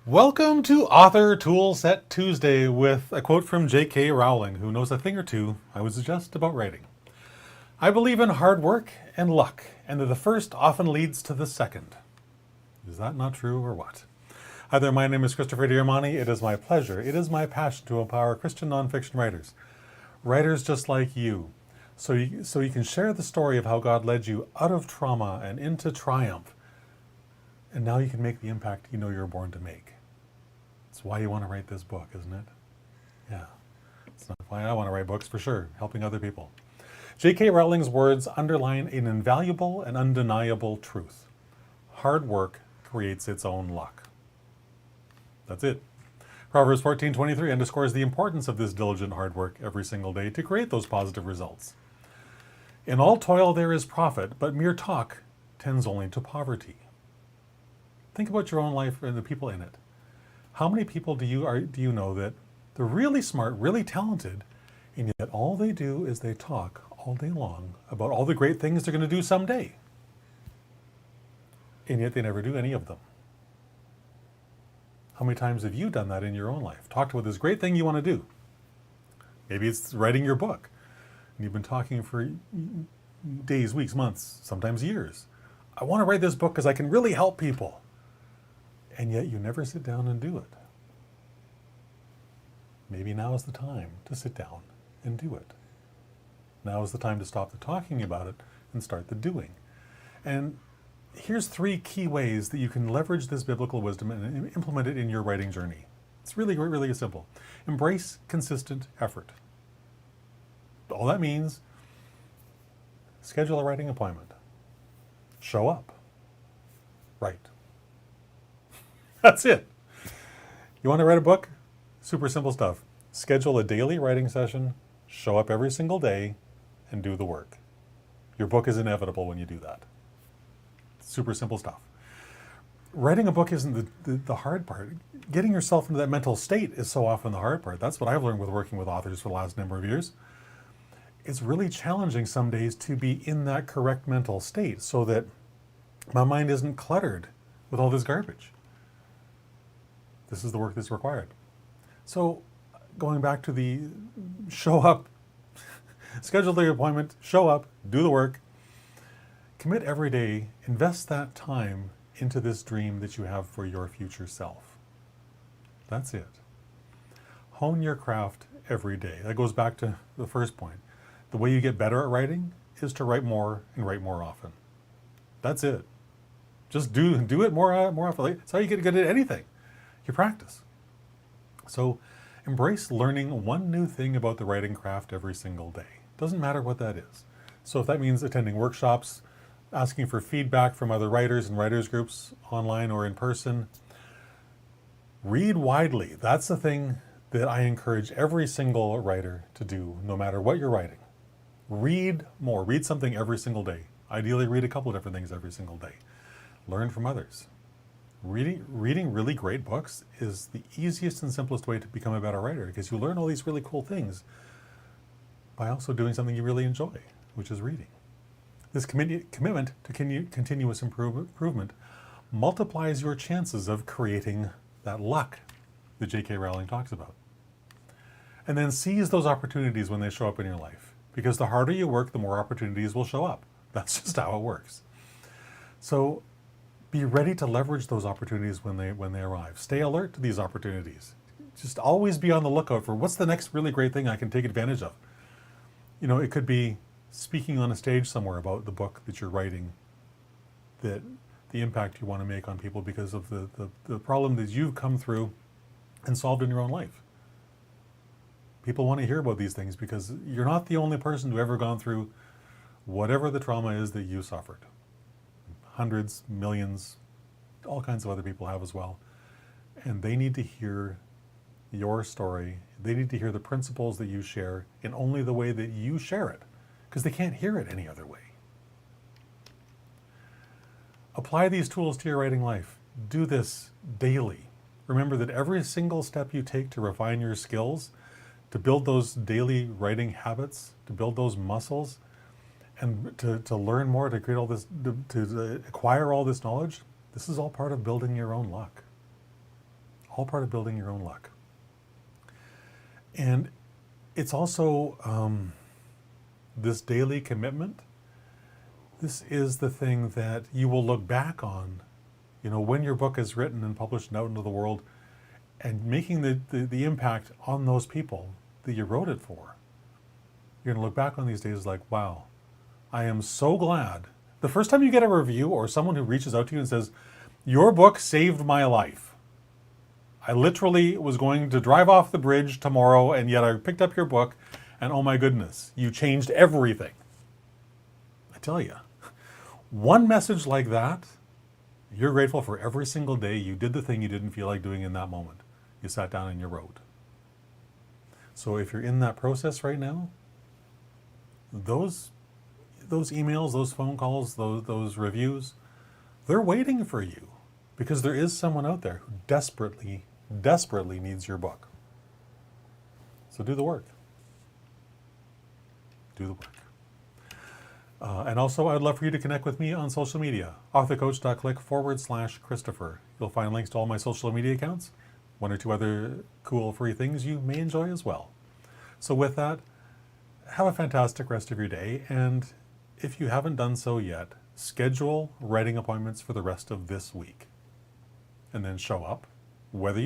Welcome to Author Toolset Tuesday with a quote from J.K. Rowling, who knows a thing or two, I would suggest, about writing. I believe in hard work and luck, and that the first often leads to the second. Is that not true or what? Hi there, my name is Christopher Diamani. It is my pleasure, it is my passion to empower Christian nonfiction writers. Writers just like you. So you can share the story of how God led you out of trauma and into triumph. And now you can make the impact you know you're born to make. It's why you want to write this book, isn't it? Yeah. It's not why I want to write books, for sure, helping other people. J.K. Rowling's words underline an invaluable and undeniable truth. Hard work creates its own luck. That's it. Proverbs 14:23 underscores the importance of this diligent hard work every single day to create those positive results. In all toil there is profit, but mere talk tends only to poverty. Think about your own life and the people in it. How many people do you know that they're really smart, really talented, and yet all they do is they talk all day long about all the great things they're going to do someday, and yet they never do any of them? How many times have you done that in your own life? Talked about this great thing you want to do. Maybe it's writing your book, and you've been talking for days, weeks, months, sometimes years. I want to write this book because I can really help people. And yet you never sit down and do it. Maybe now is the time to sit down and do it. Now is the time to stop the talking about it and start the doing. And here's 3 key ways that you can leverage this biblical wisdom and implement it in your writing journey. It's really, really simple. Embrace consistent effort. All that means, schedule a writing appointment. Show up. Write. That's it. You want to write a book? Super simple stuff. Schedule a daily writing session, show up every single day, and do the work. Your book is inevitable when you do that. Super simple stuff. Writing a book isn't the hard part. Getting yourself into that mental state is so often the hard part. That's what I've learned with working with authors for the last number of years. It's really challenging some days to be in that correct mental state so that my mind isn't cluttered with all this garbage. This is the work that's required. So going back to the show up, schedule the appointment, show up, do the work, commit every day, invest that time into this dream that you have for your future self. That's it. Hone your craft every day. That goes back to the first point. The way you get better at writing is to write more and write more often. That's it. Just do it more often. That's how you get good at anything. You practice. So embrace learning one new thing about the writing craft every single day. Doesn't matter what that is. So if that means attending workshops, asking for feedback from other writers and writers groups online or in person, read widely. That's the thing that I encourage every single writer to do, no matter what you're writing. Read more. Read something every single day. Ideally, read a couple of different things every single day. Learn from others. Reading really great books is the easiest and simplest way to become a better writer, because you learn all these really cool things by also doing something you really enjoy, which is reading. This commitment to continuous improvement multiplies your chances of creating that luck that J.K. Rowling talks about. And then seize those opportunities when they show up in your life, because the harder you work, the more opportunities will show up. That's just how it works. So be ready to leverage those opportunities when they arrive. Stay alert to these opportunities. Just always be on the lookout for what's the next really great thing I can take advantage of. You know, it could be speaking on a stage somewhere about the book that you're writing, that the impact you want to make on people because of the problem that you've come through and solved in your own life. People want to hear about these things because you're not the only person who ever gone through whatever the trauma is that you suffered. Hundreds, millions, all kinds of other people have as well. And they need to hear your story. They need to hear the principles that you share in only the way that you share it, because they can't hear it any other way. Apply these tools to your writing life. Do this daily. Remember that every single step you take to refine your skills, to build those daily writing habits, to build those muscles, and to learn more, to create all this, to acquire all this knowledge, this is all part of building your own luck. All part of building your own luck. And it's also this daily commitment. This is the thing that you will look back on, when your book is written and published and out into the world, and making the impact on those people that you wrote it for. You're going to look back on these days like, wow, I am so glad. The first time you get a review or someone who reaches out to you and says, your book saved my life. I literally was going to drive off the bridge tomorrow, and yet I picked up your book, and oh my goodness, you changed everything. I tell you, one message like that, you're grateful for every single day you did the thing you didn't feel like doing in that moment. You sat down and you wrote. So if you're in that process right now, those emails, those phone calls, those reviews, they're waiting for you, because there is someone out there who desperately needs your book. So do the work. Do the work. And also, I'd love for you to connect with me on social media. authorcoach.click/Christopher. You'll find links to all my social media accounts, one or two other cool free things you may enjoy as well. So with that, have a fantastic rest of your day. And if you haven't done so yet, schedule writing appointments for the rest of this week. And then show up, whether